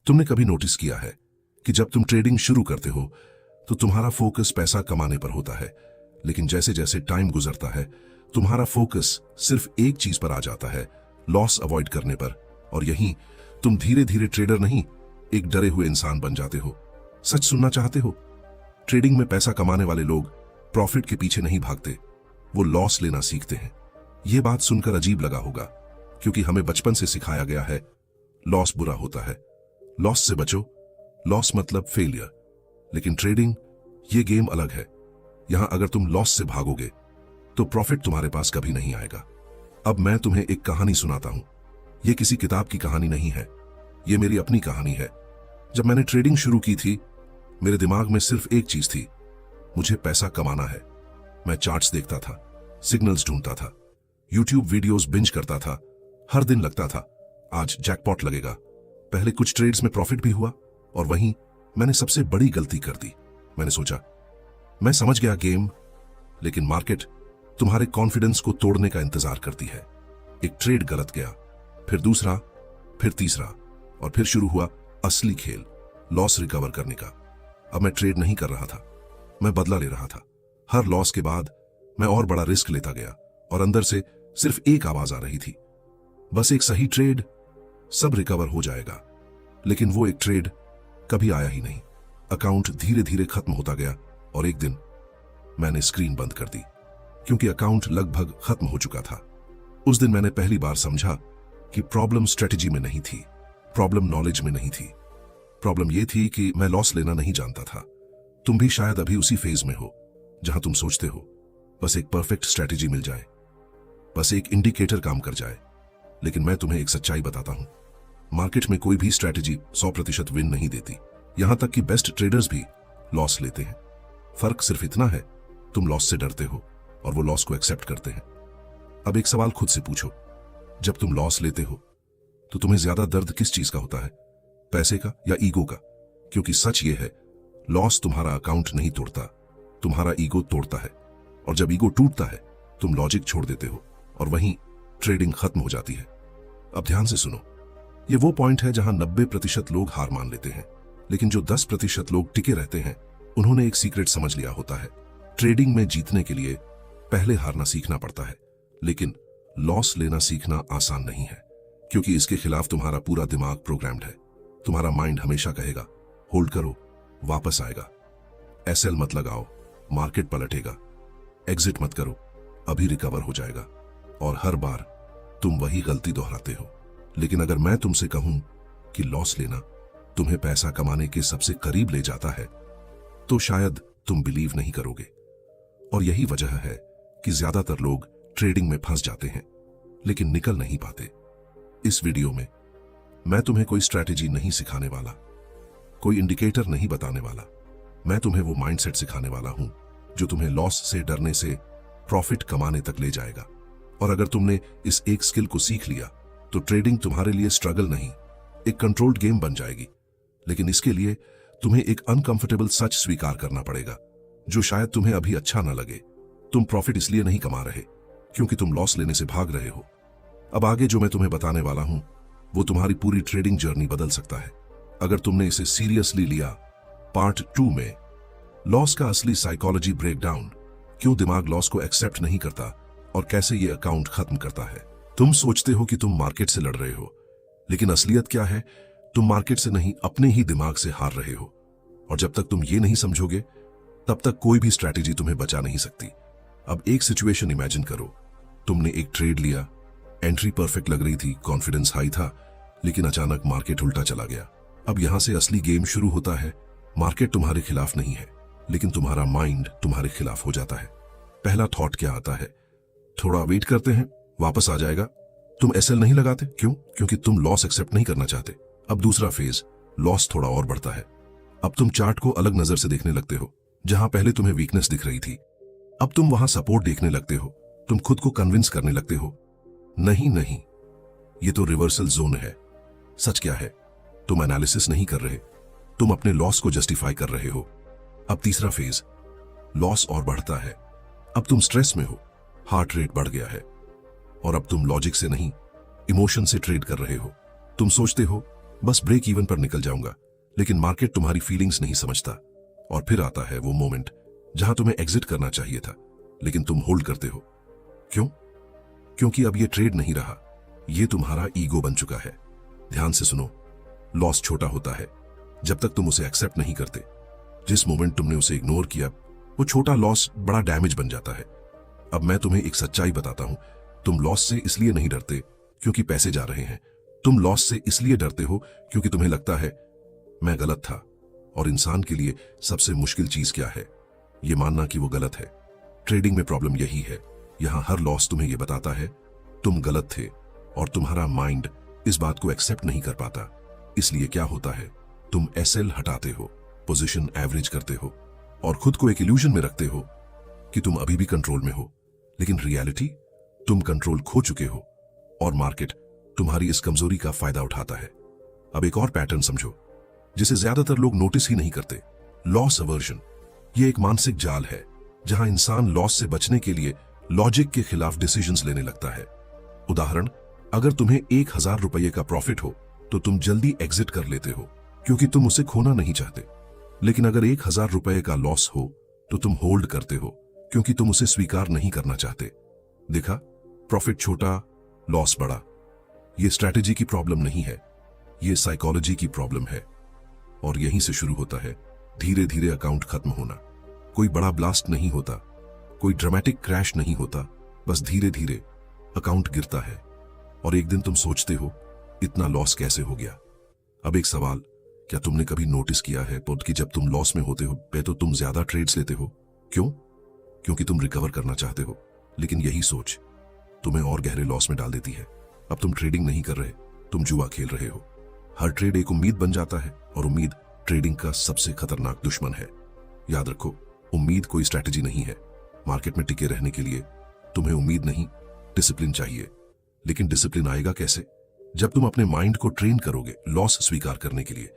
तुमने कभी नोटिस किया है कि जब तुम ट्रेडिंग शुरू करते हो तो तुम्हारा फोकस पैसा कमाने पर होता है, लेकिन जैसे जैसे टाइम गुजरता है तुम्हारा फोकस सिर्फ एक चीज पर आ जाता है, लॉस अवॉइड करने पर। और यहीं तुम धीरे धीरे ट्रेडर नहीं, एक डरे हुए इंसान बन जाते हो। सच सुनना चाहते हो? ट्रेडिंग में पैसा कमाने वाले लोग प्रॉफिट के पीछे नहीं भागते, वो लॉस लेना सीखते हैं। यह बात सुनकर अजीब लगा होगा, क्योंकि हमें बचपन से सिखाया गया है लॉस बुरा होता है, लॉस से बचो, लॉस मतलब फेलियर। लेकिन ट्रेडिंग ये गेम अलग है। यहां अगर तुम लॉस से भागोगे तो प्रॉफिट तुम्हारे पास कभी नहीं आएगा। अब मैं तुम्हें एक कहानी सुनाता हूं। यह किसी किताब की कहानी नहीं है, यह मेरी अपनी कहानी है। जब मैंने ट्रेडिंग शुरू की थी मेरे दिमाग में सिर्फ एक चीज थी, मुझे पैसा कमाना है। मैं चार्ट्स देखता था, सिग्नल्स ढूंढता था, यूट्यूब वीडियोस बिंज करता था। हर दिन लगता था आज जैकपॉट लगेगा। पहले कुछ ट्रेड्स में प्रॉफिट भी हुआ और वहीं मैंने सबसे बड़ी गलती कर दी। मैंने सोचा मैं समझ गया गेम, लेकिन मार्केट तुम्हारे कॉन्फिडेंस को तोड़ने का इंतजार करती है। एक ट्रेड गलत गया, फिर दूसरा, फिर तीसरा, और फिर शुरू हुआ असली खेल, लॉस रिकवर करने का। अब मैं ट्रेड नहीं कर रहा था, मैं बदला ले रहा था। हर लॉस के बाद मैं और बड़ा रिस्क लेता गया और अंदर से सिर्फ एक आवाज आ रही थी, बस एक सही ट्रेड, सब रिकवर हो जाएगा। लेकिन वो एक ट्रेड कभी आया ही नहीं। अकाउंट धीरे धीरे खत्म होता गया और एक दिन मैंने स्क्रीन बंद कर दी, क्योंकि अकाउंट लगभग खत्म हो चुका था। उस दिन मैंने पहली बार समझा कि प्रॉब्लम स्ट्रेटजी में नहीं थी, प्रॉब्लम नॉलेज में नहीं थी। प्रॉब्लम यह थी कि मैं लॉस लेना नहीं जानता था। तुम भी शायद अभी उसी फेज में हो जहां तुम सोचते हो बस एक परफेक्ट स्ट्रेटजी मिल जाए, बस एक इंडिकेटर काम कर जाए। लेकिन मैं तुम्हें एक सच्चाई बताता हूं, मार्केट में कोई भी स्ट्रेटजी 100% विन नहीं देती। यहां तक कि बेस्ट ट्रेडर्स भी लॉस लेते हैं। फर्क सिर्फ इतना है, तुम लॉस से डरते हो और वो लॉस को एक्सेप्ट करते हैं। अब एक सवाल खुद से पूछो, जब तुम लॉस लेते हो तो तुम्हें ज्यादा दर्द किस चीज का होता है, पैसे का या ईगो का? क्योंकि सच ये है, लॉस तुम्हारा अकाउंट नहीं तोड़ता, तुम्हारा ईगो तोड़ता है। और जब ईगो टूटता है तुम लॉजिक छोड़ देते हो और वहीं ट्रेडिंग खत्म हो जाती है। अब ध्यान से सुनो, ये वो पॉइंट है जहां 90% लोग हार मान लेते हैं, लेकिन जो 10% लोग टिके रहते हैं उन्होंने एक सीक्रेट समझ लिया होता है। ट्रेडिंग में जीतने के लिए पहले हारना सीखना पड़ता है, लेकिन लॉस लेना सीखना आसान नहीं है, क्योंकि इसके खिलाफ तुम्हारा पूरा दिमाग प्रोग्राम्ड है। तुम्हारा माइंड हमेशा कहेगा होल्ड करो, वापस आएगा, एसएल मत लगाओ, मार्केट पलटेगा, एग्जिट मत करो, अभी रिकवर हो जाएगा। और हर बार तुम वही गलती दोहराते हो। लेकिन अगर मैं तुमसे कहूं कि लॉस लेना तुम्हें पैसा कमाने के सबसे करीब ले जाता है तो शायद तुम बिलीव नहीं करोगे। और यही वजह है कि ज्यादातर लोग ट्रेडिंग में फंस जाते हैं लेकिन निकल नहीं पाते। इस वीडियो में मैं तुम्हें कोई स्ट्रैटेजी नहीं सिखाने वाला, कोई इंडिकेटर नहीं बताने वाला। मैं तुम्हें वो माइंडसेट सिखाने वाला हूं जो तुम्हें लॉस से डरने से प्रॉफिट कमाने तक ले जाएगा। और अगर तुमने इस एक स्किल को सीख लिया तो ट्रेडिंग तुम्हारे लिए स्ट्रगल नहीं, एक कंट्रोल्ड गेम बन जाएगी। लेकिन इसके लिए तुम्हें एक अनकंफर्टेबल सच स्वीकार करना पड़ेगा, जो शायद तुम्हें अभी अच्छा ना लगे। तुम प्रॉफिट इसलिए नहीं कमा रहे क्योंकि तुम लॉस लेने से भाग रहे हो। अब आगे जो मैं तुम्हें बताने वाला हूं वो तुम्हारी पूरी ट्रेडिंग जर्नी बदल सकता है, अगर तुमने इसे सीरियसली लिया। पार्ट 2 में लॉस का असली साइकोलॉजी ब्रेकडाउन, क्यों दिमाग लॉस को एक्सेप्ट नहीं करता और कैसे ये अकाउंट खत्म करता है। तुम सोचते हो कि तुम मार्केट से लड़ रहे हो, लेकिन असलियत क्या है, तुम मार्केट से नहीं अपने ही दिमाग से हार रहे हो। और जब तक तुम ये नहीं समझोगे तब तक कोई भी स्ट्रैटेजी तुम्हें बचा नहीं सकती। अब एक सिचुएशन इमेजिन करो, तुमने एक ट्रेड लिया, एंट्री परफेक्ट लग रही थी, कॉन्फिडेंस हाई था, लेकिन अचानक मार्केट उल्टा चला गया। अब यहां से असली गेम शुरू होता है। मार्केट तुम्हारे खिलाफ नहीं है, लेकिन तुम्हारा माइंड तुम्हारे खिलाफ हो जाता है। पहला थॉट क्या आता है, थोड़ा वेट करते हैं, वापस आ जाएगा। तुम एसएल नहीं लगाते, क्यों? क्योंकि तुम लॉस एक्सेप्ट नहीं करना चाहते। अब दूसरा फेज, लॉस थोड़ा और बढ़ता है। अब तुम चार्ट को अलग नजर से देखने लगते हो, जहां पहले तुम्हें वीकनेस दिख रही थी अब तुम वहां सपोर्ट देखने लगते हो। तुम खुद को कन्विंस करने लगते हो, नहीं नहीं, ये तो रिवर्सल जोन है। सच क्या है, तुम एनालिसिस नहीं कर रहे, तुम अपने लॉस को जस्टिफाई कर रहे हो। अब तीसरा फेज, लॉस और बढ़ता है। अब तुम स्ट्रेस में हो, हार्ट रेट बढ़ गया है, और अब तुम लॉजिक से नहीं इमोशन से ट्रेड कर रहे हो। तुम सोचते हो बस ब्रेक इवन पर निकल जाऊंगा। लेकिन मार्केट तुम्हारी फीलिंग्स नहीं समझता। और फिर आता है वो मोमेंट जहां तुम्हें एग्जिट करना चाहिए था, लेकिन तुम होल्ड करते हो। क्यों? क्योंकि अब ये ट्रेड नहीं रहा, ये तुम्हारा ईगो बन चुका है। ध्यान से सुनो, लॉस छोटा होता है जब तक तुम उसे एक्सेप्ट नहीं करते। जिस मोमेंट तुमने उसे इग्नोर किया, वो छोटा लॉस बड़ा डैमेज बन जाता है। अब मैं तुम्हें एक सच्चाई बताता हूं, तुम लॉस से इसलिए नहीं डरते क्योंकि पैसे जा रहे हैं। तुम लॉस से इसलिए डरते हो क्योंकि तुम्हें लगता है मैं गलत था। और इंसान के लिए सबसे मुश्किल चीज क्या है? ये मानना कि वो गलत है। ट्रेडिंग में प्रॉब्लम यही है, यहां हर लॉस तुम्हें यह बताता है तुम गलत थे, और तुम्हारा माइंड इस बात को एक्सेप्ट नहीं कर पाता। इसलिए क्या होता है, तुम एसएल हटाते हो, पोजीशन एवरेज करते हो, और खुद को एक इल्यूजन में रखते हो कि तुम अभी भी कंट्रोल में हो। लेकिन रियलिटी, तुम कंट्रोल खो चुके हो, और मार्केट तुम्हारी इस कमजोरी का फायदा उठाता है। अब एक और पैटर्न समझो जिसे ज्यादातर लोग नोटिस ही नहीं करते, लॉस अवर्जन। ये एक मानसिक जाल है जहां इंसान लॉस से बचने के लिए लॉजिक के खिलाफ डिसीजंस लेने लगता है। उदाहरण, अगर तुम्हें 1000 रुपये का प्रॉफिट हो तो तुम जल्दी एग्जिट कर लेते हो क्योंकि तुम उसे खोना नहीं चाहते। लेकिन अगर 1000 रुपये का लॉस हो तो तुम होल्ड करते हो क्योंकि तुम उसे स्वीकार नहीं करना चाहते। देखा, प्रॉफिट छोटा, लॉस बड़ा। ये स्ट्रैटेजी की प्रॉब्लम नहीं है, ये साइकोलॉजी की प्रॉब्लम है। और यहीं से शुरू होता है धीरे धीरे अकाउंट खत्म होना। कोई बड़ा ब्लास्ट नहीं होता, कोई ड्रामेटिक क्रैश नहीं होता, बस धीरे धीरे अकाउंट गिरता है। और एक दिन तुम सोचते हो इतना लॉस कैसे हो गया। अब एक सवाल, क्या तुमने कभी नोटिस किया है कि जब तुम लॉस में होते हो तो तुम ज्यादा ट्रेड्स लेते हो? क्यों? क्योंकि तुम रिकवर करना चाहते हो। लेकिन यही सोच तुम्हें और गहरे लॉस में डाल देती है। अब तुम ट्रेडिंग नहीं कर रहे, तुम जुआ खेल रहे हो। हर ट्रेड एक उम्मीद बन जाता है, और उम्मीद ट्रेडिंग का सबसे खतरनाक दुश्मन है। याद रखो, उम्मीद कोई स्ट्रैटेजी नहीं है। मार्केट में टिके रहने के लिए तुम्हें उम्मीद नहीं, डिसिप्लिन चाहिए। लेकिन डिसिप्लिन आएगा कैसे? जब तुम अपने माइंड को ट्रेन करोगे लॉस स्वीकार करने के लिए।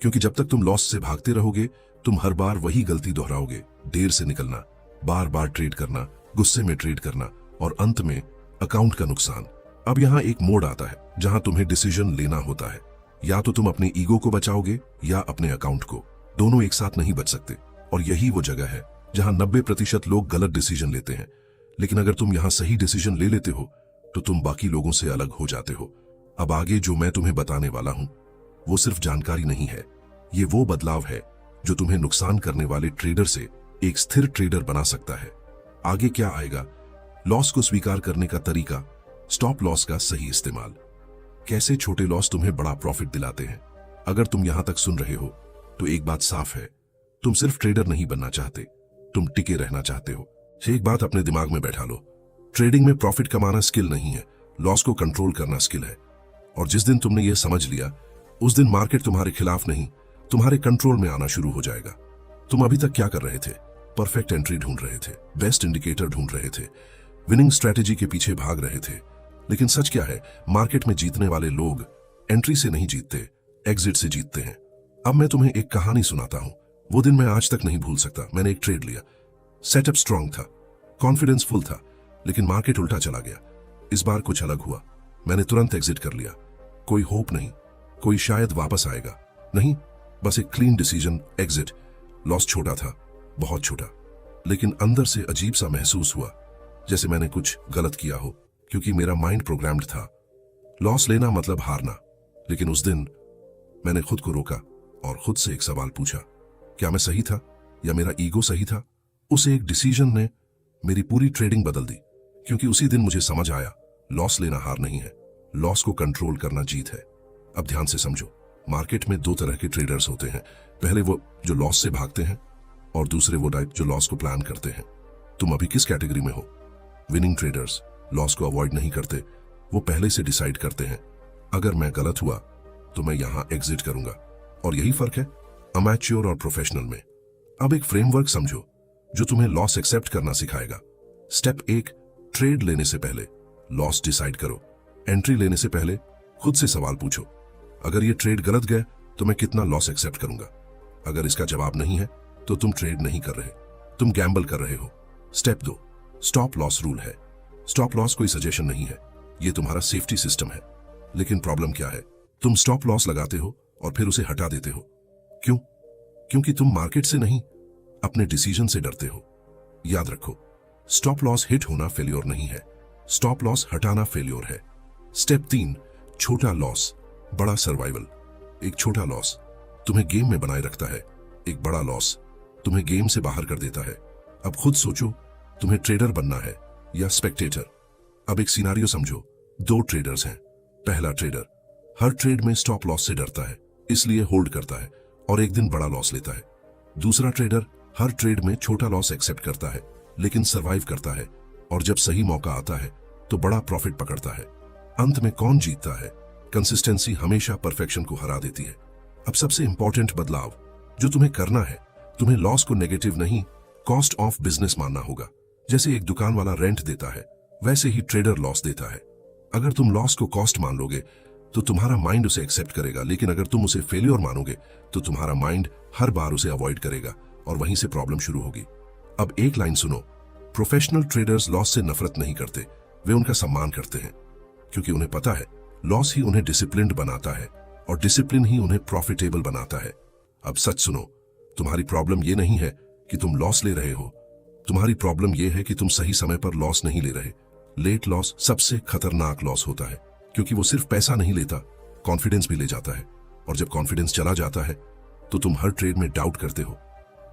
क्योंकि जब तक तुम लॉस से भागते रहोगे, तुम हर बार वही गलती दोहराओगे। देर से निकलना, बार बार ट्रेड करना, गुस्से में ट्रेड करना, और अंत में अकाउंट का नुकसान। अब यहां एक मोड़ आता है जहां तुम्हें डिसीजन लेना होता है। या तो तुम अपने ईगो को बचाओगे या अपने अकाउंट को। दोनों एक साथ नहीं बच सकते। और यही वो जगह है जहां 90% लोग गलत डिसीजन लेते हैं। लेकिन अगर तुम यहां सही डिसीजन ले लेते हो तो तुम बाकी लोगों से अलग हो जाते हो। अब आगे जो मैं तुम्हें बताने वाला हूं वो सिर्फ जानकारी नहीं है, ये वो बदलाव है जो तुम्हें नुकसान करने वाले ट्रेडर से एक स्थिर ट्रेडर बना सकता है। आगे क्या आएगा, लॉस को स्वीकार करने का तरीका, स्टॉप लॉस का सही इस्तेमाल, कैसे छोटे लॉस तुम्हें बड़ा प्रॉफिट दिलाते हैं। अगर तुम यहां तक सुन रहे हो तो एक बात साफ है, तुम सिर्फ ट्रेडर नहीं बनना चाहते, तुम टिके रहना चाहते हो। एक बात अपने दिमाग में बैठा लो, ट्रेडिंग में प्रॉफिट कमाना स्किल नहीं है, लॉस को कंट्रोल करना स्किल है। और जिस दिन तुमने ये समझ लिया, उस दिन मार्केट तुम्हारे खिलाफ नहीं, तुम्हारे कंट्रोल में आना शुरू हो जाएगा। तुम अभी तक क्या कर रहे थे? परफेक्ट एंट्री ढूंढ रहे थे, बेस्ट इंडिकेटर ढूंढ रहे थे, विनिंग स्ट्रैटेजी के पीछे भाग रहे थे। लेकिन सच क्या है, मार्केट में जीतने वाले लोग एंट्री से नहीं जीतते, एग्जिट से जीतते हैं। अब मैं तुम्हें एक कहानी सुनाता हूं। वो दिन मैं आज तक नहीं भूल सकता। मैंने एक ट्रेड लिया, सेटअप स्ट्रांग था, कॉन्फिडेंस फुल था, लेकिन मार्केट उल्टा चला गया। इस बार कुछ अलग हुआ। मैंने तुरंत एग्जिट कर लिया। कोई होप नहीं, कोई शायद वापस आएगा नहीं, बस एक क्लीन डिसीजन, एग्जिट। लॉस छोटा था, बहुत छोटा, लेकिन अंदर से अजीब सा महसूस हुआ जैसे मैंने कुछ गलत किया हो, क्योंकि मेरा माइंड प्रोग्राम्ड था लॉस लेना मतलब हारना। लेकिन उस दिन मैंने खुद को रोका और खुद से एक सवाल पूछा, क्या मैं सही था या मेरा ईगो सही था? उस एक डिसीजन ने मेरी पूरी ट्रेडिंग बदल दी, क्योंकि उसी दिन मुझे समझ आया लॉस लेना हार नहीं है, लॉस को कंट्रोल करना जीत है। अब ध्यान से समझो, मार्केट में दो तरह के ट्रेडर्स होते हैं। पहले वो जो लॉस से भागते हैं, और दूसरे वो टाइप जो लॉस को प्लान करते हैं। तुम अभी किस कैटेगरी में हो? विनिंग ट्रेडर्स लॉस को अवॉइड नहीं करते, वो पहले से डिसाइड करते हैं अगर मैं गलत हुआ तो मैं यहां एग्जिट करूंगा। और यही फर्क है अमैच्योर और प्रोफेशनल में। अब एक फ्रेमवर्क समझो जो तुम्हें लॉस एक्सेप्ट करना सिखाएगा। स्टेप 1, ट्रेड लेने से पहले लॉस डिसाइड करो। एंट्री लेने से पहले खुद से सवाल पूछो, अगर ये ट्रेड गलत गया तो मैं कितना लॉस एक्सेप्ट करूंगा? अगर इसका जवाब नहीं है तो तुम ट्रेड नहीं कर रहे, तुम गैम्बल कर रहे हो। स्टेप 2, स्टॉप लॉस रूल है। स्टॉप लॉस कोई सजेशन नहीं है, ये तुम्हारा सेफ्टी सिस्टम है। लेकिन प्रॉब्लम क्या है, तुम स्टॉप लॉस लगाते हो और फिर उसे हटा देते हो। क्यों? क्योंकि तुम मार्केट से नहीं, अपने डिसीजन से डरते हो। याद रखो, स्टॉप लॉस हिट होना फेल्योर नहीं है, स्टॉप लॉस हटाना फेल्योर है। स्टेप 3, छोटा लॉस, बड़ा सर्वाइवल। एक छोटा लॉस तुम्हें गेम में बनाए रखता है, एक बड़ा लॉस तुम्हें गेम से बाहर कर देता है। अब खुद सोचो, तुम्हें ट्रेडर बनना है या स्पेक्टेटर? अब एक सिनारियो समझो, 2 ट्रेडर्स हैं। पहला ट्रेडर हर ट्रेड में स्टॉप लॉस से डरता है, इसलिए होल्ड करता है और एक दिन बड़ा लॉस लेता है। दूसरा ट्रेडर हर ट्रेड में छोटा लॉस एक्सेप्ट करता है, लेकिन सरवाइव करता है और जब सही मौका आता है तो बड़ा प्रॉफिट पकड़ता है। अंत में कौन जीतता है? कंसिस्टेंसी हमेशा परफेक्शन को हरा देती है। अब सबसे इंपॉर्टेंट बदलाव जो तुम्हें करना है, तुम्हें लॉस को नेगेटिव नहीं, कॉस्ट ऑफ बिजनेस मानना होगा। जैसे एक दुकान वाला रेंट देता है, वैसे ही ट्रेडर लॉस देता है। अगर तुम लॉस को कॉस्ट मान लोगे तो तुम्हारा माइंड उसे एक्सेप्ट करेगा, लेकिन अगर तुम उसे फेलियर मानोगे तो तुम्हारा माइंड हर बार उसे अवॉइड करेगा और वहीं से प्रॉब्लम शुरू होगी। अब एक लाइन सुनो, प्रोफेशनल ट्रेडर्स लॉस से नफरत नहीं करते, वे उनका सम्मान करते हैं, क्योंकि उन्हें पता है लॉस ही उन्हें डिसिप्लिन्ड बनाता है और डिसिप्लिन ही उन्हें प्रॉफिटेबल बनाता है। अब सच सुनो, तुम्हारी प्रॉब्लम ये नहीं है कि तुम लॉस ले रहे हो, तुम्हारी प्रॉब्लम यह है कि तुम सही समय पर लॉस नहीं ले रहे। लेट लॉस सबसे खतरनाक लॉस होता है, क्योंकि वो सिर्फ पैसा नहीं लेता, कॉन्फिडेंस भी ले जाता है। और जब कॉन्फिडेंस चला जाता है तो तुम हर ट्रेड में डाउट करते हो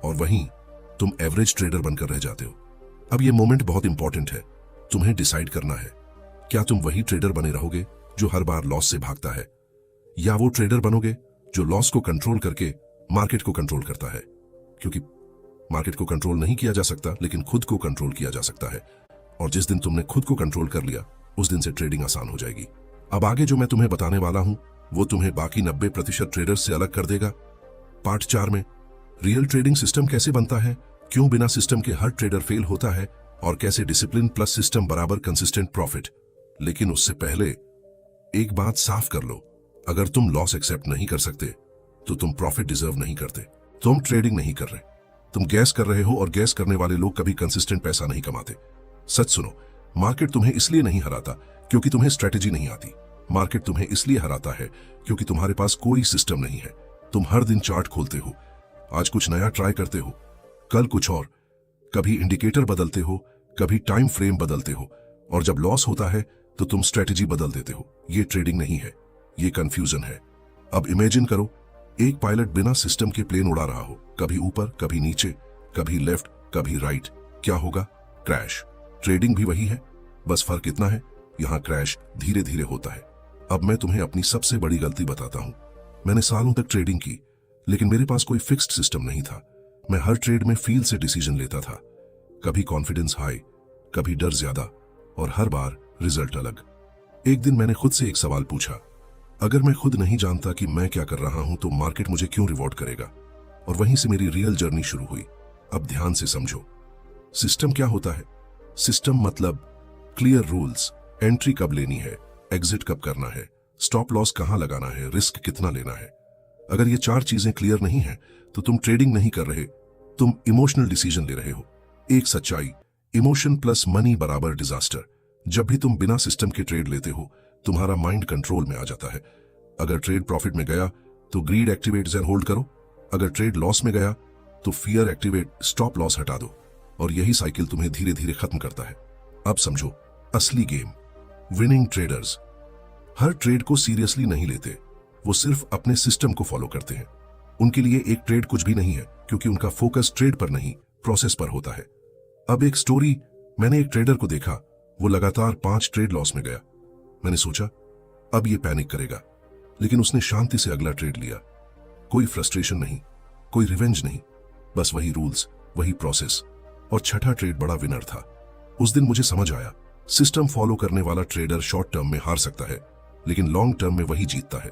और वहीं तुम एवरेज ट्रेडर बनकर रह जाते हो। अब ये मोमेंट बहुत इंपॉर्टेंट है, तुम्हें डिसाइड करना है, क्या तुम वही ट्रेडर बने रहोगे जो हर बार लॉस से भागता है, या वो ट्रेडर बनोगे जो लॉस को कंट्रोल करके मार्केट को कंट्रोल करता है। क्योंकि मार्केट को कंट्रोल नहीं किया जा सकता, लेकिन खुद को कंट्रोल किया जा सकता है। और जिस दिन तुमने खुद को कंट्रोल कर लिया, उस दिन से ट्रेडिंग आसान हो जाएगी। अब आगे जो मैं तुम्हें बताने वाला हूं वो तुम्हें बाकी 90% ट्रेडर्स से अलग कर देगा। पार्ट 4 में रियल ट्रेडिंग सिस्टम कैसे बनता है, क्यों बिना सिस्टम के हर ट्रेडर फेल होता है, और कैसे डिसिप्लिन प्लस सिस्टम बराबर कंसिस्टेंट प्रॉफिट। लेकिन उससे पहले एक बात साफ कर लो, अगर तुम लॉस एक्सेप्ट नहीं कर सकते तो तुम प्रॉफिट डिजर्व नहीं करते। तुम ट्रेडिंग नहीं कर रहे, तुम गैस कर रहे हो, और गैस करने वाले लोग कभी कंसिस्टेंट पैसा नहीं कमाते। सच सुनो, मार्केट तुम्हें इसलिए नहीं हराता क्योंकि तुम्हें स्ट्रेटेजी नहीं आती, मार्केट तुम्हें इसलिए हराता है क्योंकि तुम्हारे पास कोई सिस्टम नहीं है। तुम हर दिन चार्ट खोलते हो, आज कुछ नया ट्राई करते हो, कल कुछ और, कभी इंडिकेटर बदलते हो, कभी टाइम फ्रेम बदलते हो, और जब लॉस होता है तो तुम स्ट्रेटेजी बदल देते हो। ये ट्रेडिंग नहीं है, ये कंफ्यूजन है। अब इमेजिन करो, एक पायलट बिना सिस्टम के प्लेन उड़ा रहा हो, कभी ऊपर कभी नीचे, कभी लेफ्ट कभी राइट। क्या होगा? क्रैश। ट्रेडिंग भी वही है, बस फर्क इतना है, यहां क्रैश धीरे धीरे होता है। अब मैं तुम्हें अपनी सबसे बड़ी गलती बताता हूं। मैंने सालों तक ट्रेडिंग की, लेकिन मेरे पास कोई फिक्स्ड सिस्टम नहीं था। मैं हर ट्रेड में फील से डिसीजन लेता था, कभी कॉन्फिडेंस हाई, कभी डर ज्यादा, और हर बार रिजल्ट अलग। एक दिन मैंने खुद से एक सवाल पूछा, अगर मैं खुद नहीं जानता कि मैं क्या कर रहा हूं तो मार्केट मुझे क्यों रिवॉर्ड करेगा? और वहीं से मेरी रियल जर्नी शुरू हुई। अब ध्यान से समझो, सिस्टम क्या होता है? सिस्टम मतलब क्लियर रूल्स, एंट्री कब लेनी है, एग्जिट कब करना है, स्टॉप लॉस कहां लगाना है, रिस्क कितना लेना है। अगर ये 4 चीजें क्लियर नहीं है तो तुम ट्रेडिंग नहीं कर रहे, तुम इमोशनल डिसीजन ले रहे हो। एक सच्चाई, इमोशन प्लस मनी बराबर डिजास्टर। जब भी तुम बिना सिस्टम के ट्रेड लेते हो, तुम्हारा माइंड कंट्रोल में आ जाता है। अगर ट्रेड प्रॉफिट में गया तो ग्रीड एक्टिवेट एंड होल्ड करो, अगर ट्रेड लॉस में गया तो फियर एक्टिवेट, स्टॉप लॉस हटा दो, और यही साइकिल तुम्हें धीरे धीरे खत्म करता है। अब समझो असली गेम। विनिंग ट्रेडर्स हर ट्रेड को सीरियसली नहीं लेते, वो सिर्फ अपने सिस्टम को फॉलो करते हैं। उनके लिए एक ट्रेड कुछ भी नहीं है, क्योंकि उनका फोकस ट्रेड पर नहीं, प्रोसेस पर होता है। अब एक स्टोरी, मैंने एक ट्रेडर को देखा, वो लगातार 5 ट्रेड लॉस में गया। मैंने सोचा अब ये पैनिक करेगा, लेकिन उसने शांति से अगला ट्रेड लिया। कोई फ्रस्ट्रेशन नहीं, कोई रिवेंज नहीं, बस वही रूल्स, वही प्रोसेस, और छठा ट्रेड बड़ा विनर था। उस दिन मुझे समझ आया, सिस्टम फॉलो करने वाला ट्रेडर शॉर्ट टर्म में हार सकता है, लेकिन लॉन्ग टर्म में वही जीतता है।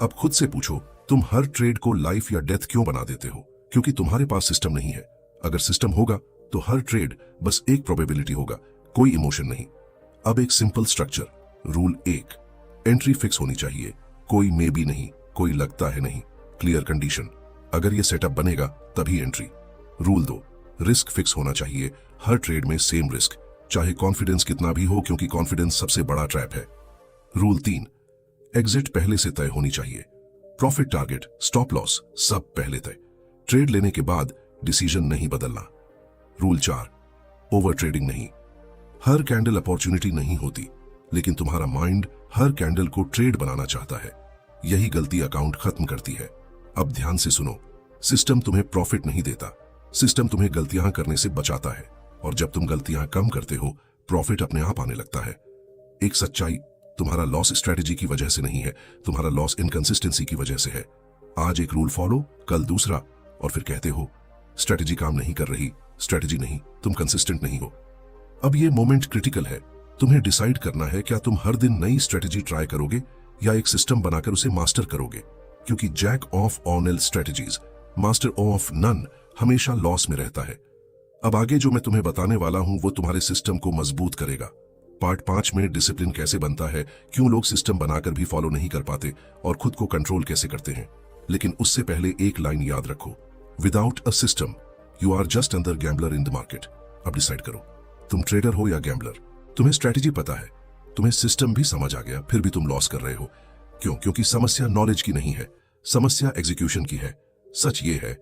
अब खुद से पूछो, तुम हर ट्रेड को लाइफ या डेथ क्यों बना देते हो? क्योंकि तुम्हारे पास सिस्टम नहीं है। अगर सिस्टम होगा तो हर ट्रेड बस एक प्रोबेबिलिटी होगा, कोई इमोशन नहीं। अब एक simple structure. Rule 1, entry fix होनी चाहिए, कोई मे बी नहीं, कोई लगता है नहीं, क्लियर कंडीशन। अगर ये सेटअप बनेगा तभी एंट्री। रूल 2, रिस्क फिक्स होना चाहिए, हर ट्रेड में सेम रिस्क, चाहे कॉन्फिडेंस कितना भी हो, क्योंकि कॉन्फिडेंस सबसे बड़ा ट्रैप है। रूल 3, एग्जिट पहले से तय होनी चाहिए। प्रॉफिट टारगेट, स्टॉप लॉस सब पहले तय। ट्रेड लेने के बाद डिसीजन नहीं बदलना। रूल 4, ओवर ट्रेडिंग नहीं। हर कैंडल अपॉर्चुनिटी नहीं होती, लेकिन तुम्हारा माइंड हर कैंडल को ट्रेड बनाना चाहता है। यही गलती अकाउंट खत्म करती है। अब ध्यान से सुनो, सिस्टम तुम्हें प्रॉफिट नहीं देता, सिस्टम तुम्हें गलतियां करने से बचाता है। और जब तुम गलतियां कम करते हो, प्रॉफिट अपने आप आने लगता है। एक सच्चाई, तुम्हारा लॉस स्ट्रेटेजी की वजह से नहीं है, तुम्हारा लॉस इनकंसिस्टेंसी की वजह से है। आज एक रूल फॉलो, कल दूसरा, और फिर कहते हो स्ट्रेटेजी काम नहीं कर रही। स्ट्रेटेजी नहीं, तुम कंसिस्टेंट नहीं हो। अब ये मोमेंट क्रिटिकल है। तुम्हें डिसाइड करना है, क्या तुम हर दिन नई स्ट्रेटेजी ट्राई करोगे या एक सिस्टम बनाकर उसे मास्टर करोगे। क्योंकि jack of all strategies, master of none हमेशा लॉस में रहता है। अब आगे जो मैं तुम्हें बताने वाला हूं वो तुम्हारे सिस्टम को मजबूत करेगा। पार्ट 5 में डिसिप्लिन कैसे बनता है, क्यों लोग सिस्टम बनाकर भी फॉलो नहीं कर पाते, और खुद को कंट्रोल कैसे करते हैं। लेकिन उससे पहले एक लाइन याद रखो, without a system you are just another gambler in the market. अब डिसाइड करो, तुम ट्रेडर हो या गैम्बलर। तुम्हें स्ट्रेटेजी पता है, तुम्हें सिस्टम भी समझ आ गया, फिर भी तुम लॉस कर रहे हो। क्यों? क्योंकि समस्या नॉलेज की नहीं है, समस्या एग्जीक्यूशन की है। सच ये है,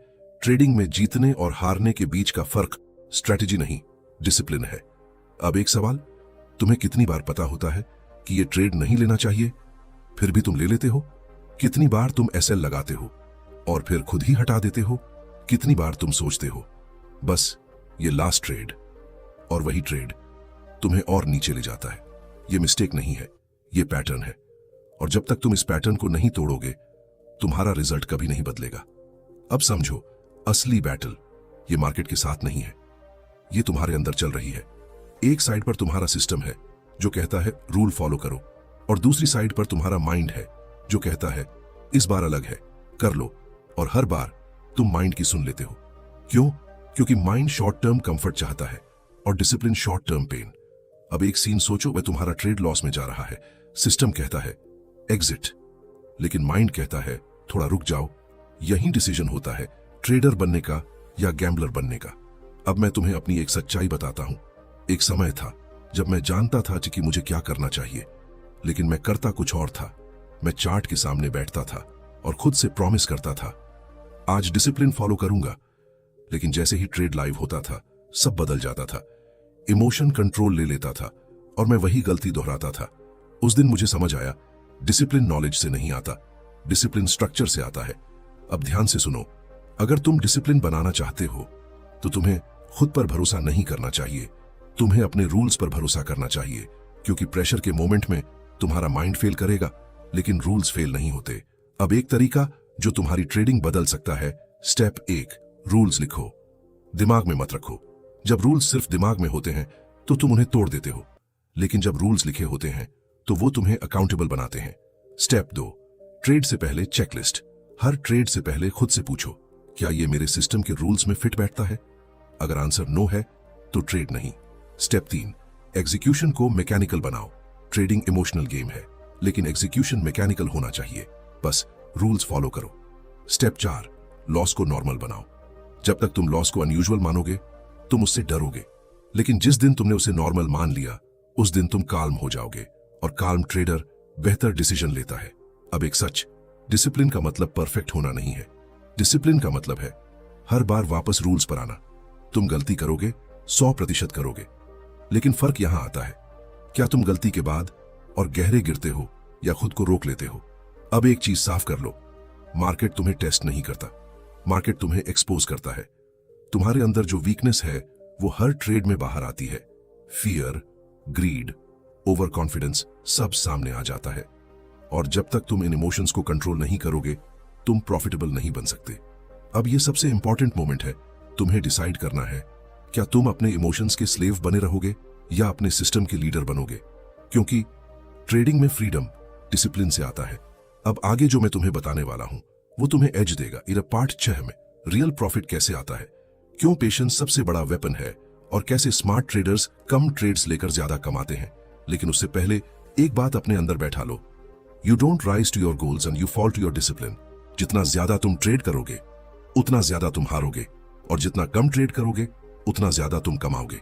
ट्रेडिंग में जीतने और हारने के बीच का फर्क स्ट्रेटेजी नहीं, डिसिप्लिन है। अब एक सवाल, तुम्हें कितनी बार पता होता है कि ये ट्रेड नहीं लेना चाहिए, फिर भी तुम ले लेते हो? कितनी बार तुम एसएल लगाते हो और फिर खुद ही हटा देते हो? कितनी बार तुम सोचते हो बस ये लास्ट ट्रेड, और वही ट्रेड तुम्हें और नीचे ले जाता है? ये मिस्टेक नहीं है, ये पैटर्न है। और जब तक तुम इस पैटर्न को नहीं तोड़ोगे, तुम्हारा रिजल्ट कभी नहीं बदलेगा। अब समझो, असली बैटल ये मार्केट के साथ नहीं है, ये तुम्हारे अंदर चल रही है। एक साइड पर तुम्हारा सिस्टम है जो कहता है रूल फॉलो करो, और दूसरी साइड पर तुम्हारा माइंड है जो कहता है इस बार अलग है, कर लो। और हर बार तुम माइंड की सुन लेते हो। क्यों? क्योंकि माइंड शॉर्ट टर्म कंफर्ट चाहता है और डिसिप्लिन शॉर्ट टर्म पेन। अब एक सीन सोचो, वह तुम्हारा ट्रेड लॉस में जा रहा है। सिस्टम कहता है एग्जिट, लेकिन माइंड कहता है थोड़ा रुक जाओ। यही डिसीजन होता है ट्रेडर बनने का या गैम्बलर बनने का। अब मैं तुम्हें अपनी एक सच्चाई बताता हूं। एक समय था जब मैं जानता था कि मुझे क्या करना चाहिए, लेकिन मैं करता कुछ और था। मैं चार्ट के सामने बैठता था और खुद से प्रॉमिस करता था आज डिसिप्लिन फॉलो करूंगा, लेकिन जैसे ही ट्रेड लाइव होता था सब बदल जाता था। इमोशन कंट्रोल ले लेता था और मैं वही गलती दोहराता था। उस दिन मुझे समझ आया, डिसिप्लिन नॉलेज से नहीं आता, डिसिप्लिन स्ट्रक्चर से आता है। अब ध्यान से सुनो, अगर तुम डिसिप्लिन बनाना चाहते हो तो तुम्हें खुद पर भरोसा नहीं करना चाहिए, तुम्हें अपने रूल्स पर भरोसा करना चाहिए। क्योंकि प्रेशर के मोमेंट में तुम्हारा माइंड फेल करेगा, लेकिन रूल्स फेल नहीं होते। अब एक तरीका जो तुम्हारी ट्रेडिंग बदल सकता है। स्टेप 1, रूल्स लिखो, दिमाग में मत रखो। जब रूल्स सिर्फ दिमाग में होते हैं तो तुम उन्हें तोड़ देते हो, लेकिन जब रूल्स लिखे होते हैं तो वो तुम्हें अकाउंटेबल बनाते हैं। स्टेप 2, ट्रेड से पहले चेकलिस्ट। हर ट्रेड से पहले खुद से पूछो, क्या ये मेरे सिस्टम के रूल्स में फिट बैठता है? अगर आंसर नो है तो ट्रेड नहीं। स्टेप 3, एग्जीक्यूशन को मैकेनिकल बनाओ। ट्रेडिंग इमोशनल गेम है, लेकिन एग्जीक्यूशन मैकेनिकल होना चाहिए। बस रूल्स फॉलो करो। स्टेप 4, लॉस को नॉर्मल बनाओ। जब तक तुम लॉस को अनयूजुअल मानोगे तुम उससे डरोगे, लेकिन जिस दिन तुमने उसे नॉर्मल मान लिया उस दिन तुम काल्म हो जाओगे, और काल्म ट्रेडर बेहतर डिसीजन लेता है। अब एक सच, डिसिप्लिन का मतलब परफेक्ट होना नहीं है। डिसिप्लिन का मतलब है हर बार वापस रूल्स पर आना। तुम गलती करोगे, 100% करोगे, लेकिन फर्क यहां आता है, क्या तुम गलती के बाद और गहरे गिरते हो या खुद को रोक लेते हो? अब एक चीज साफ कर लो, मार्केट तुम्हें टेस्ट नहीं करता, मार्केट तुम्हें एक्सपोज करता है। तुम्हारे अंदर जो वीकनेस है वो हर ट्रेड में बाहर आती है। फियर, ग्रीड, ओवर कॉन्फिडेंस सब सामने आ जाता है। और जब तक तुम इन इमोशंस को कंट्रोल नहीं करोगे तुम प्रॉफिटेबल नहीं बन सकते। अब ये सबसे इंपॉर्टेंट मोमेंट है, तुम्हें डिसाइड करना है क्या तुम अपने इमोशंस के स्लेव बने रहोगे या अपने सिस्टम के लीडर बनोगे। क्योंकि ट्रेडिंग में फ्रीडम डिसिप्लिन से आता है। अब आगे जो मैं तुम्हें बताने वाला हूं वो तुम्हें एज देगा। इधर पार्ट 6 में रियल प्रॉफिट कैसे आता है, क्यों पेशेंस सबसे बड़ा वेपन है, और कैसे स्मार्ट ट्रेडर्स कम ट्रेड्स लेकर ज्यादा कमाते हैं। लेकिन उससे पहले एक बात अपने अंदर बैठा लो, you don't rise to your goals and you fall to your discipline. जितना ज्यादा तुम ट्रेड करोगे उतना ज्यादा तुम हारोगे, और जितना कम ट्रेड करोगे उतना ज्यादा तुम कमाओगे।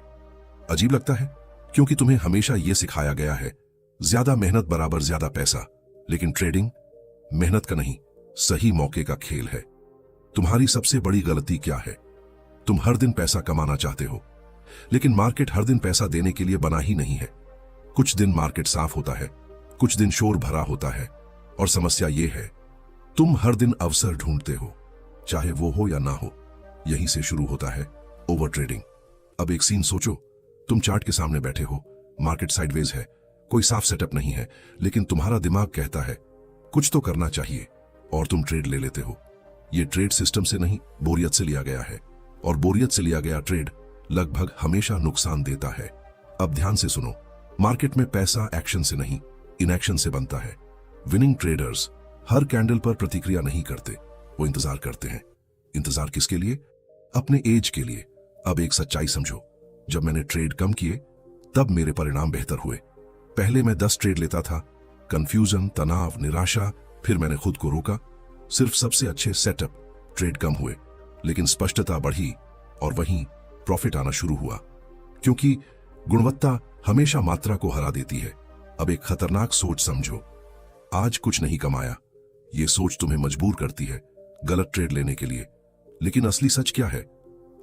अजीब लगता है, क्योंकि तुम्हें हमेशा यह सिखाया गया है ज्यादा मेहनत बराबर ज्यादा पैसा, लेकिन ट्रेडिंग मेहनत का नहीं, सही मौके का खेल है। तुम्हारी सबसे बड़ी गलती क्या है? तुम हर दिन पैसा कमाना चाहते हो, लेकिन मार्केट हर दिन पैसा देने के लिए बना ही नहीं है। कुछ दिन मार्केट साफ होता है, कुछ दिन शोर भरा होता है, और समस्या यह है तुम हर दिन अवसर ढूंढते हो, चाहे वो हो या ना हो। यहीं से शुरू होता है ओवर ट्रेडिंग। अब एक सीन सोचो, तुम चार्ट के सामने बैठे हो, मार्केट साइडवेज है, कोई साफ सेटअप नहीं है, लेकिन तुम्हारा दिमाग कहता है कुछ तो करना चाहिए, और तुम ट्रेड ले लेते हो। यह ट्रेड सिस्टम से नहीं, बोरियत से लिया गया है, और बोरियत से लिया गया ट्रेड लगभग हमेशा नुकसान देता है। अब ध्यान से सुनो, मार्केट में पैसा एक्शन से नहीं, इनएक्शन से बनता है। विनिंग ट्रेडर्स हर कैंडल पर प्रतिक्रिया नहीं करते, वो इंतजार करते हैं। इंतजार किसके लिए? अपने एज के लिए। अब एक सच्चाई समझो, जब मैंने ट्रेड कम किए तब मेरे परिणाम बेहतर हुए। पहले मैं 10 ट्रेड लेता था, कंफ्यूजन, तनाव, निराशा, फिर मैंने खुद को रोका। सिर्फ सबसे अच्छे सेटअप ट्रेड कम हुए, लेकिन स्पष्टता बढ़ी, और वहीं प्रॉफिट आना शुरू हुआ। क्योंकि गुणवत्ता हमेशा मात्रा को हरा देती है। अब एक खतरनाक सोच समझो, आज कुछ नहीं कमाया, यह सोच तुम्हें मजबूर करती है गलत ट्रेड लेने के लिए। लेकिन असली सच क्या है?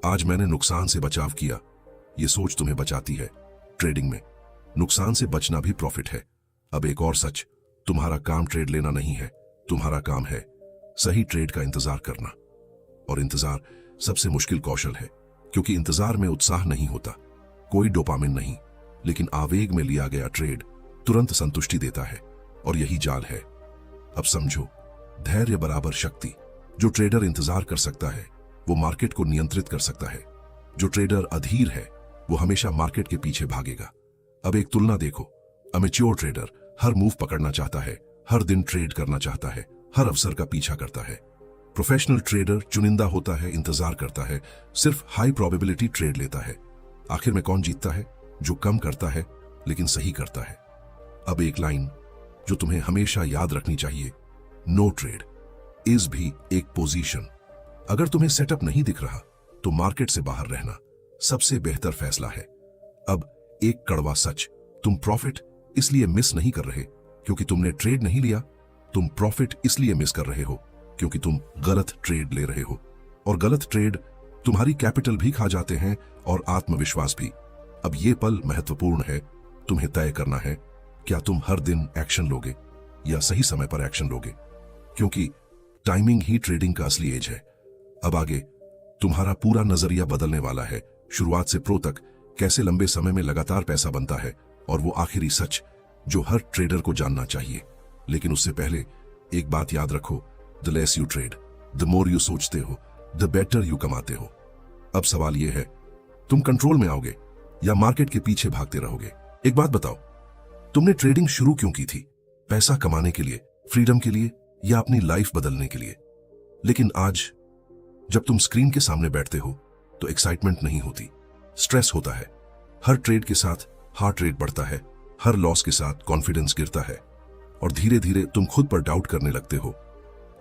आज मैंने नुकसान से बचाव किया, यह सोच तुम्हें बचाती है। ट्रेडिंग में नुकसान से बचना भी प्रॉफिट है। अब एक और सच, तुम्हारा काम ट्रेड लेना नहीं है, तुम्हारा काम है सही ट्रेड का इंतजार करना। और इंतजार सबसे मुश्किल कौशल है, क्योंकि इंतजार में उत्साह नहीं होता, कोई डोपामिन नहीं, लेकिन आवेग में लिया गया ट्रेड तुरंत संतुष्टि देता है, और यही जाल है। अब समझो, धैर्य बराबर शक्ति। जो ट्रेडर इंतजार कर सकता है वो मार्केट को नियंत्रित कर सकता है। जो ट्रेडर अधीर है वो हमेशा मार्केट के पीछे भागेगा। अब एक तुलना देखो, अमेच्योर ट्रेडर हर मूव पकड़ना चाहता है, हर दिन ट्रेड करना चाहता है, हर अवसर का पीछा करता है। प्रोफेशनल ट्रेडर चुनिंदा होता है, इंतजार करता है, सिर्फ हाई प्रोबेबिलिटी ट्रेड लेता है। आखिर में कौन जीतता है? जो कम करता है लेकिन सही करता है। अब एक लाइन जो तुम्हें हमेशा याद रखनी चाहिए, नो ट्रेड इज भी एक पोजीशन। अगर तुम्हें सेटअप नहीं दिख रहा तो मार्केट से बाहर रहना सबसे बेहतर फैसला है। अब एक कड़वा सच, तुम प्रॉफिट इसलिए मिस नहीं कर रहे क्योंकि तुमने ट्रेड नहीं लिया, तुम प्रॉफिट इसलिए मिस कर रहे हो क्योंकि तुम गलत ट्रेड ले रहे हो। और गलत ट्रेड तुम्हारी कैपिटल भी खा जाते हैं और आत्मविश्वास भी। अब यह पल महत्वपूर्ण है, तुम्हें तय करना है क्या तुम हर दिन एक्शन लोगे या सही समय पर एक्शन लोगे, क्योंकि टाइमिंग ही ट्रेडिंग का असली एज है। अब आगे तुम्हारा पूरा नजरिया बदलने वाला है, शुरुआत से प्रो तक, कैसे लंबे समय में लगातार पैसा बनता है, और वो आखिरी सच जो हर ट्रेडर को जानना चाहिए। लेकिन उससे पहले एक बात याद रखो, the less you trade, the more you सोचते हो, द बेटर यू कमाते हो। अब सवाल यह है, तुम कंट्रोल में आओगे या मार्केट के पीछे भागते रहोगे? एक बात बताओ, तुमने ट्रेडिंग शुरू क्यों की थी? पैसा कमाने के लिए, फ्रीडम के लिए, या अपनी लाइफ बदलने के लिए? लेकिन आज जब तुम स्क्रीन के सामने बैठते हो तो एक्साइटमेंट नहीं होती, स्ट्रेस होता है। हर ट्रेड के साथ हार्ट रेट बढ़ता है, हर लॉस के साथ कॉन्फिडेंस गिरता है, और धीरे धीरे तुम खुद पर डाउट करने लगते हो,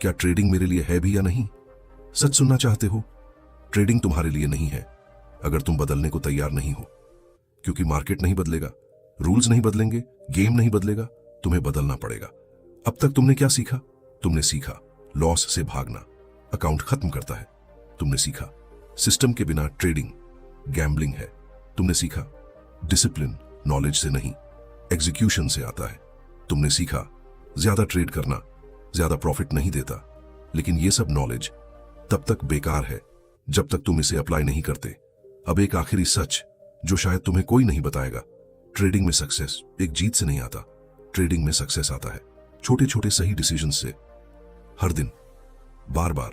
क्या ट्रेडिंग मेरे लिए है भी या नहीं? सच सुनना चाहते हो? ट्रेडिंग तुम्हारे लिए नहीं है अगर तुम बदलने को तैयार नहीं हो, क्योंकि मार्केट नहीं बदलेगा, रूल्स नहीं बदलेंगे, गेम नहीं बदलेगा, तुम्हें बदलना पड़ेगा। अब तक तुमने क्या सीखा? तुमने सीखा लॉस से भागना अकाउंट खत्म करता है। तुमने सीखा सिस्टम के बिना ट्रेडिंग गैम्बलिंग है। तुमने सीखा डिसिप्लिन नॉलेज से नहीं, एग्जीक्यूशन से आता है। तुमने सीखा ज्यादा ट्रेड करना ज्यादा प्रॉफिट नहीं देता, लेकिन यह सब नॉलेज तब तक बेकार है जब तक तुम इसे अप्लाई नहीं करते। अब एक आखिरी सच जो शायद तुम्हें कोई नहीं बताएगा, ट्रेडिंग में सक्सेस एक जीत से नहीं आता, ट्रेडिंग में सक्सेस आता है छोटे छोटे सही डिसीजन से, हर दिन, बार बार,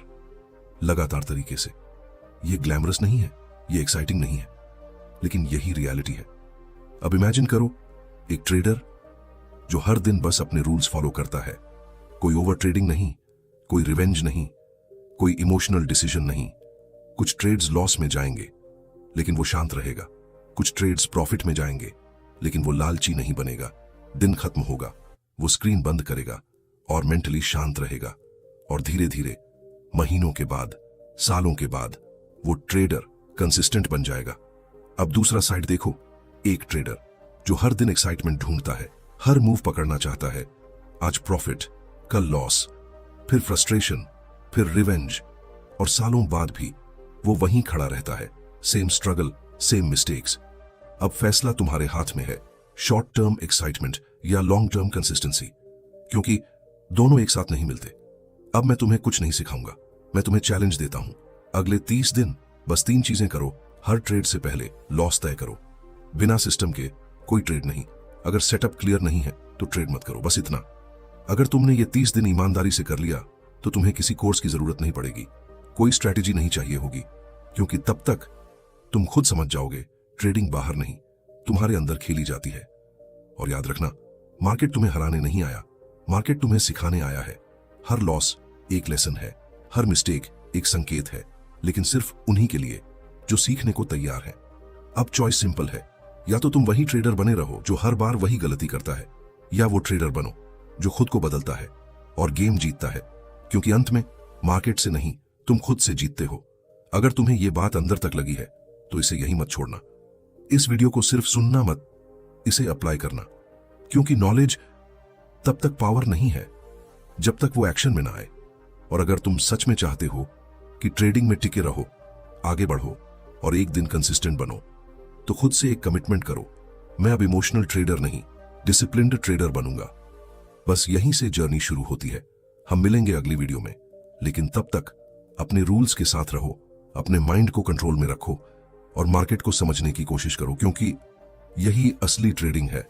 लगातार तरीके से। यह ग्लैमरस नहीं है, यह एक्साइटिंग नहीं है, लेकिन यही रियलिटी है। अब इमेजिन करो एक ट्रेडर जो हर दिन बस अपने रूल्स फॉलो करता है, कोई ओवर ट्रेडिंग नहीं, कोई रिवेंज नहीं, कोई इमोशनल डिसीजन नहीं। कुछ ट्रेड्स लॉस में जाएंगे लेकिन वो शांत रहेगा, कुछ ट्रेड्स प्रॉफिट में जाएंगे लेकिन वो लालची नहीं बनेगा। दिन खत्म होगा, वो स्क्रीन बंद करेगा और मेंटली शांत रहेगा, और धीरे धीरे महीनों के बाद, सालों के बाद वो ट्रेडर कंसिस्टेंट बन जाएगा। अब दूसरा साइड देखो, एक ट्रेडर जो हर दिन एक्साइटमेंट ढूंढता है, हर मूव पकड़ना चाहता है, आज प्रॉफिट, कल लॉस, फिर फ्रस्ट्रेशन, फिर रिवेंज, और सालों बाद भी वो वहीं खड़ा रहता है। Same struggle, same mistakes. अब फैसला तुम्हारे हाथ में है, शॉर्ट टर्म एक्साइटमेंट या लॉन्ग टर्म कंसिस्टेंसी, क्योंकि दोनों एक साथ नहीं मिलते। अब मैं तुम्हें कुछ नहीं सिखाऊंगा, मैं तुम्हें चैलेंज देता हूं। अगले 30 दिन बस 3 चीजें करो। हर ट्रेड से पहले लॉस तय करो। बिना सिस्टम के कोई ट्रेड नहीं। अगर सेटअप क्लियर नहीं है तो ट्रेड मत करो, बस इतना। अगर तुमने ये 30 दिन ईमानदारी से कर लिया तो तुम्हें किसी कोर्स की जरूरत नहीं पड़ेगी, कोई स्ट्रैटेजी नहीं चाहिए होगी, क्योंकि तब तक तुम खुद समझ जाओगे ट्रेडिंग बाहर नहीं, तुम्हारे अंदर खेली जाती है। और याद रखना, मार्केट तुम्हें हराने नहीं आया, मार्केट तुम्हें सिखाने आया है। हर लॉस एक लेसन है, हर मिस्टेक एक संकेत है, लेकिन सिर्फ उन्हीं के लिए जो सीखने को तैयार है। अब चॉइस सिंपल है, या तो तुम वही ट्रेडर बने रहो जो हर बार वही गलती करता है, या वो ट्रेडर बनो जो खुद को बदलता है और गेम जीतता है, क्योंकि अंत में मार्केट से नहीं, तुम खुद से जीतते हो। अगर तुम्हें यह बात अंदर तक लगी है तो इसे यहीं मत छोड़ना। इस वीडियो को सिर्फ सुनना मत, इसे अप्लाई करना, क्योंकि नॉलेज तब तक पावर नहीं है जब तक वो एक्शन में ना आए। और अगर तुम सच में चाहते हो कि ट्रेडिंग में टिके रहो, आगे बढ़ो और एक दिन कंसिस्टेंट बनो, तो खुद से एक कमिटमेंट करो, मैं अब इमोशनल ट्रेडर नहीं, डिसिप्लिन्ड ट्रेडर बनूंगा। बस यहीं से जर्नी शुरू होती है। हम मिलेंगे अगली वीडियो में, लेकिन तब तक अपने रूल्स के साथ रहो, अपने माइंड को कंट्रोल में रखो और मार्केट को समझने की कोशिश करो, क्योंकि यही असली ट्रेडिंग है।